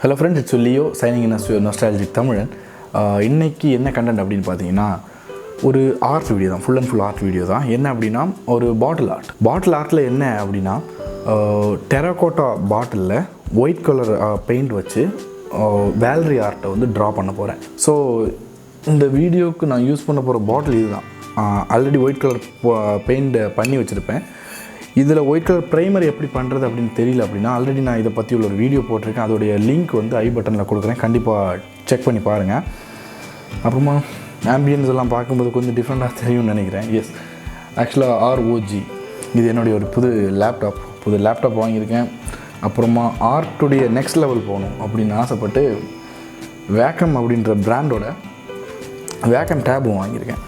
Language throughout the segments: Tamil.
Hello friends, it's Leo signing in as your nostalgic Tamizhan. இன்னைக்கு என்ன கண்டென்ட் அப்படின்னு பார்த்தீங்கன்னா ஒரு ஆர்ட் வீடியோ தான், full and full art video தான். என்ன அப்படின்னா ஒரு பாட்டில் ஆர்ட்டில் என்ன அப்படின்னா டெராகோட்டா பாட்டிலில் ஒயிட் கலர் பெயிண்ட் வச்சு வேலரி ஆர்ட்டை வந்து ட்ரா பண்ண போகிறேன். ஸோ இந்த வீடியோவுக்கு நான் யூஸ் பண்ண போகிற பாட்டில் இதுதான். ஆல்ரெடி ஒயிட் கலர் பெயிண்ட் பண்ணி வச்சுருப்பேன். இதில் ஒயிட் கலர் ப்ரைமர் எப்படி பண்ணுறது அப்படின்னு தெரியல அப்படின்னா ஆல்ரெடி நான் இதை பற்றி உள்ள ஒரு வீடியோ போட்டிருக்கேன். அதோடைய லிங்க் வந்து ஐ பட்டனில் கொடுக்குறேன், கண்டிப்பாக செக் பண்ணி பாருங்கள். அப்புறமா ஆம்பியன்ஸ் எல்லாம் பார்க்கும்போது கொஞ்சம் டிஃப்ரெண்ட்டாக தெரியும்னு நினைக்கிறேன். எஸ், ஆக்சுவலாக ROG இது என்னுடைய ஒரு புது லேப்டாப் வாங்கியிருக்கேன். அப்புறமா ஆர்ட்டுடைய நெக்ஸ்ட் லெவல் போகணும் அப்படின்னு ஆசைப்பட்டு வேக்கம் அப்படின்ற பிராண்டோட வேக்கம் டேபும் வாங்கியிருக்கேன்.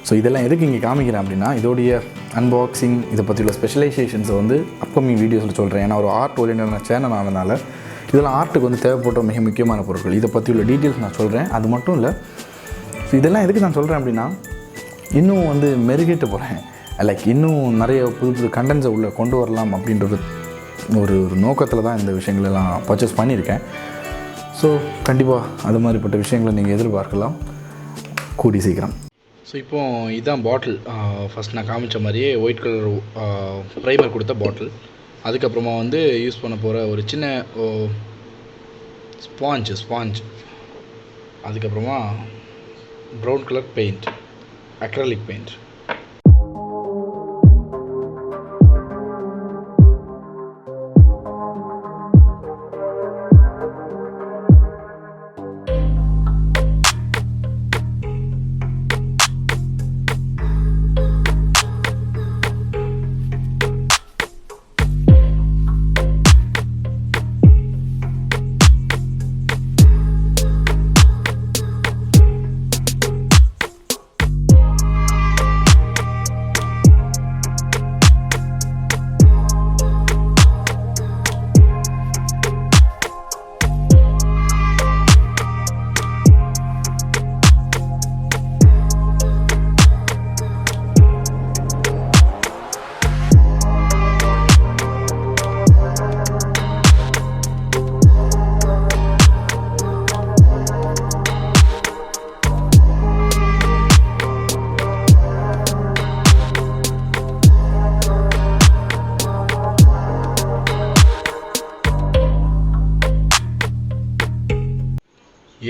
ஸோ இதெல்லாம் எதுக்கு இங்கே காமிக்கிறேன் அப்படின்னா இதோடைய அன்பாக்சிங், இதை பற்றியுள்ள ஸ்பெஷலைசேஷன்ஸை வந்து அப்கமிங் வீடியோஸில் சொல்கிறேன். ஏன்னா ஒரு ஆர்ட் ஓரியன்டான சேனல் ஆனதுனால இதெல்லாம் ஆர்ட்டுக்கு வந்து தேவைப்பட்ட மிக முக்கியமான பொருட்கள். இதை பற்றியுள்ள டீட்டெயில்ஸ் நான் சொல்கிறேன். அது மட்டும் இல்லை, ஸோ இதெல்லாம் எதுக்கு நான் சொல்கிறேன் அப்படின்னா இன்னும் வந்து மெருகேட்டு போகிறேன். லைக் இன்னும் நிறைய புது கண்டென்ட்ஸை உள்ளே கொண்டு வரலாம் அப்படின்ற ஒரு நோக்கத்தில் தான் இந்த விஷயங்களெல்லாம் பர்ச்சேஸ் பண்ணியிருக்கேன். ஸோ கண்டிப்பாக அது மாதிரிப்பட்ட விஷயங்களை நீங்கள் எதிர்பார்க்கலாம் கூடி சீக்கிரம். ஸோ இப்போது இதுதான் பாட்டில். ஃபஸ்ட் நான் காமிச்ச மாதிரியே ஒயிட் கலர் ப்ரைமர் கொடுத்த பாட்டில். அதுக்கப்புறமா வந்து யூஸ் பண்ண போகிற ஒரு சின்ன ஸ்பாஞ்ச், அதுக்கப்புறமா brown colour paint, acrylic paint.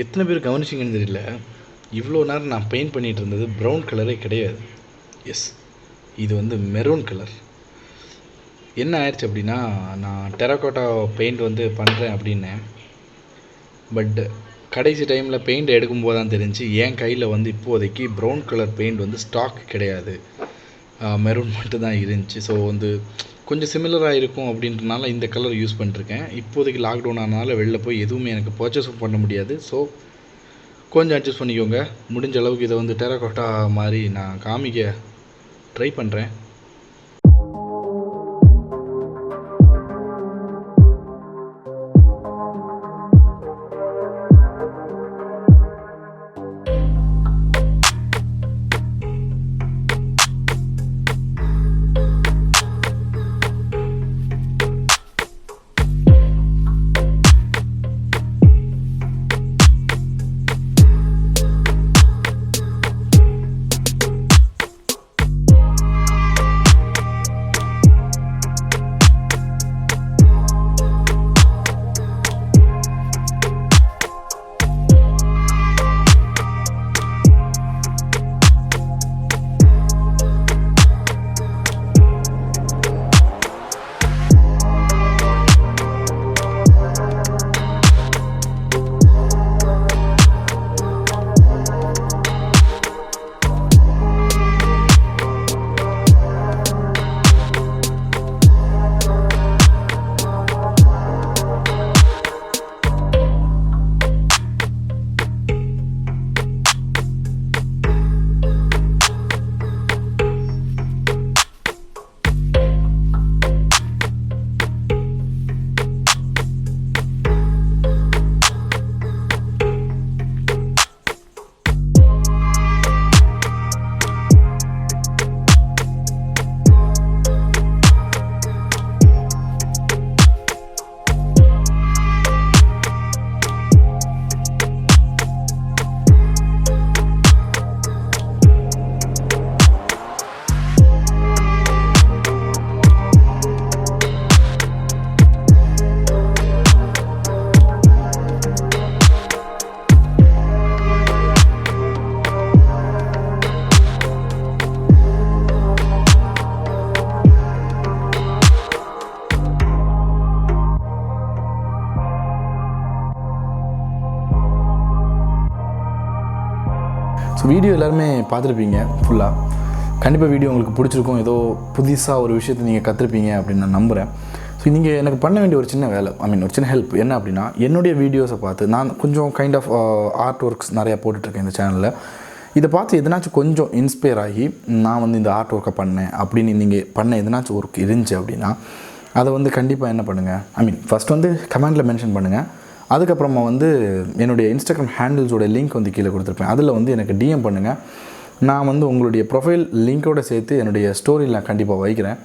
எத்தனை பேர் கவனிச்சிங்கன்னு தெரியல, இவ்வளோ நேரம் நான் பெயிண்ட் பண்ணிகிட்டு இருந்தது ப்ரௌன் கலரே கிடையாது. எஸ், இது வந்து மெரூன் கலர். என்ன ஆயிடுச்சு அப்படின்னா நான் டெராகோட்டா பெயிண்ட் வந்து பண்ணுறேன் அப்படின்னேன். பட் கடைசி டைமில் பெயிண்ட் எடுக்கும்போது தான் தெரிஞ்சு என் கையில் வந்து இப்போதைக்கு ப்ரௌன் கலர் பெயிண்ட் வந்து ஸ்டாக் கிடையாது, மெரூன் மட்டும் தான் இருந்துச்சு. ஸோ வந்து கொஞ்சம் சிமிலராக இருக்கும் அப்படின்றனால இந்த கலர் யூஸ் பண்ணிருக்கேன். இப்போதைக்கு லாக்டவுன் ஆனால வெளில போய் எதுவுமே எனக்கு பர்ச்சேஸும் பண்ண முடியாது. ஸோ கொஞ்சம் அட்ஜஸ்ட் பண்ணிக்கோங்க. முடிஞ்ச அளவுக்கு இதை வந்து டெராகோட்டா மாதிரி நான் காமிக்க ட்ரை பண்ணுறேன். ஸோ வீடியோ எல்லாருமே பார்த்துருப்பீங்க ஃபுல்லாக. கண்டிப்பாக வீடியோ உங்களுக்கு பிடிச்சிருக்கும். ஏதோ புதுசாக ஒரு விஷயத்தை நீங்கள் கற்றுருப்பீங்க அப்படின்னு நான் நம்புகிறேன். ஸோ நீங்கள் எனக்கு பண்ண வேண்டிய ஒரு சின்ன வேலை, ஒரு சின்ன ஹெல்ப் என்ன அப்படின்னா, என்னுடைய வீடியோஸை பார்த்து நான் கொஞ்சம் கைண்ட் ஆஃப் ஆர்ட் ஒர்க்ஸ் நிறையா போட்டுட்ருக்கேன் இந்த சேனலில். இதை பார்த்து எதனாச்சும் கொஞ்சம் இன்ஸ்பயர் ஆகி நான் வந்து இந்த ஆர்ட் ஒர்க்கை பண்ணேன் அப்படின்னு நீங்கள் பண்ண எதனாச்சும் ஒர்க் இருந்துச்சு அப்படின்னா அதை வந்து கண்டிப்பாக என்ன பண்ணுங்கள், ஃபஸ்ட் வந்து கமெண்டில் மென்ஷன் பண்ணுங்கள். அதுக்கப்புறமா வந்து என்னுடைய இன்ஸ்டாகிராம் ஹேண்டில்ஸோட லிங்க் வந்து கீழே கொடுத்துருப்பேன். அதில் வந்து எனக்கு டிஎம் பண்ணுங்கள். நான் வந்து உங்களுடைய ப்ரொஃபைல் லிங்க்கோடு சேர்த்து என்னுடைய ஸ்டோரியில் நான் கண்டிப்பாக வைக்கிறேன்.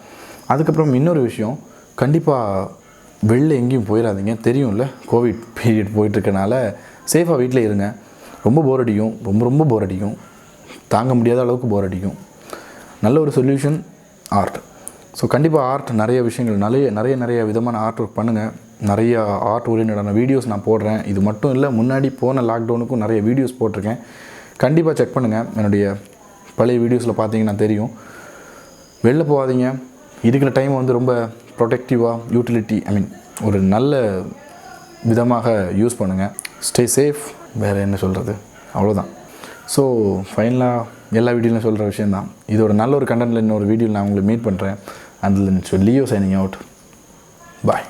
அதுக்கப்புறம் இன்னொரு விஷயம், கண்டிப்பாக வெளில எங்கேயும் போயிடாதீங்க. தெரியும்ல, கோவிட் பீரியட் போயிட்டுருக்கனால சேஃபாக வீட்டில் இருங்க. ரொம்ப போர் அடிக்கும், ரொம்ப போர் அடிக்கும், தாங்க முடியாத அளவுக்கு போர் அடிக்கும். நல்ல ஒரு சொல்யூஷன் ஆர்ட். ஸோ கண்டிப்பாக ஆர்ட் நிறைய விஷயங்கள் நிறைய விதமான ஆர்ட் ஒர்க் பண்ணுங்கள். நிறையா ஆர்ட் ஓரியன்டான வீடியோஸ் நான் போடுறேன். இது மட்டும் இல்லை, முன்னாடி போன லாக்டவுனுக்கும் நிறைய வீடியோஸ் போட்டிருக்கேன். கண்டிப்பாக செக் பண்ணுங்கள். என்னுடைய பழைய வீடியோஸில் பார்த்தீங்கன்னா தெரியும். வெளில போகாதீங்க. இருக்கிற டைம் வந்து ரொம்ப ப்ரொடெக்டிவாக யூட்டிலிட்டி ஒரு நல்ல விதமாக யூஸ் பண்ணுங்கள். Stay safe. வேறு என்ன சொல்கிறது, அவ்வளோதான். ஸோ ஃபைனலாக எல்லா வீடியோலையும் சொல்கிற விஷயந்தான். இதோட நல்ல ஒரு கண்டென்ட்டில் இன்னொரு வீடியோவில் நான் உங்களை மீட் பண்ணுறேன். And Leo signing out. Bye.